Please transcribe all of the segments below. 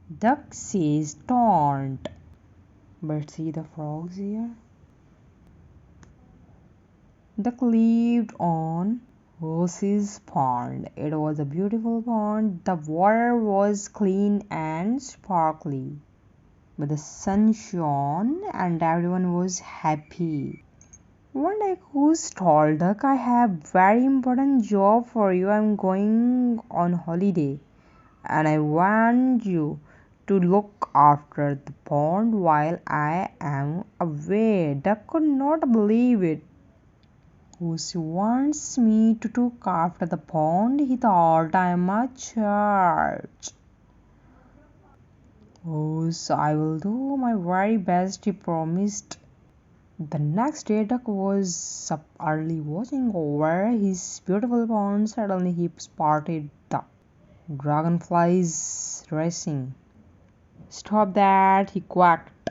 Duck says don't. But see the frogs here? Duck lived on Rose's pond. It was a beautiful pond. The water was clean and sparkly. But the sun shone and everyone was happy. One day Goose told Duck, I have very important job for you. I'm going on holiday and I want you to look after the pond while I am away. Duck could not believe it. Goose wants me to look after the pond, he thought. I am a church. Goose, I will do my very best, he promised. The next day, Duck was up early watching over his beautiful pond. Suddenly, he spotted the dragonflies racing. Stop that, he quacked.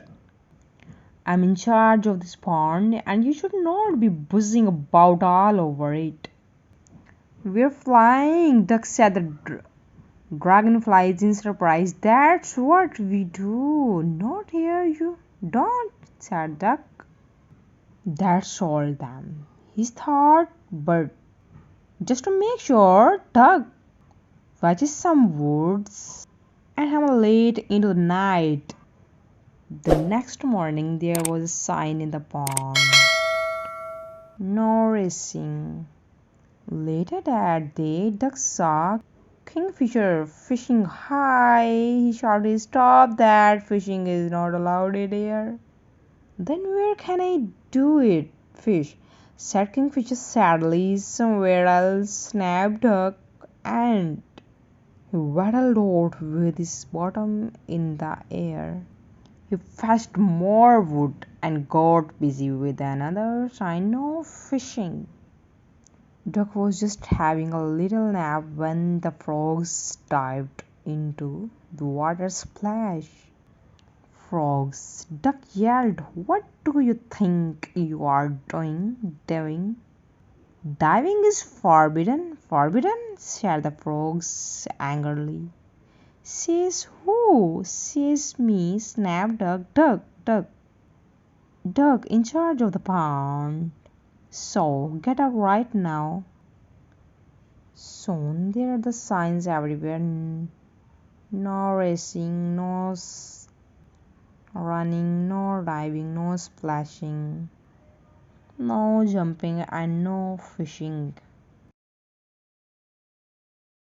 I'm in charge of this pond and you should not be buzzing about all over it. We're flying, Duck said. The dragonflies in surprise. That's what we do. Not here, you don't, said Duck. That's all then, he thought, but just to make sure, Duck fetches some woods and have late into the night. The next morning there was a sign in the pond. No racing. Later that day, Duck saw Kingfisher fishing high. He shouted, stop that, fishing is not allowed here. Then where can I do it, fish? Said Kingfisher sadly. Somewhere else, snapped Duck, and he waddled out with his bottom in the air. He fetched more wood and got busy with another sign of fishing. Duck was just having a little nap when the frogs dived into the water splash. Frogs, Duck yelled, what do you think you are doing? Diving is forbidden. Forbidden? Said the frogs angrily. Says who? Says me, snapped Duck. Duck in charge of the pond. So get up right now. Soon there are the signs everywhere. No racing, no running, no diving, no splashing, no jumping, and no fishing.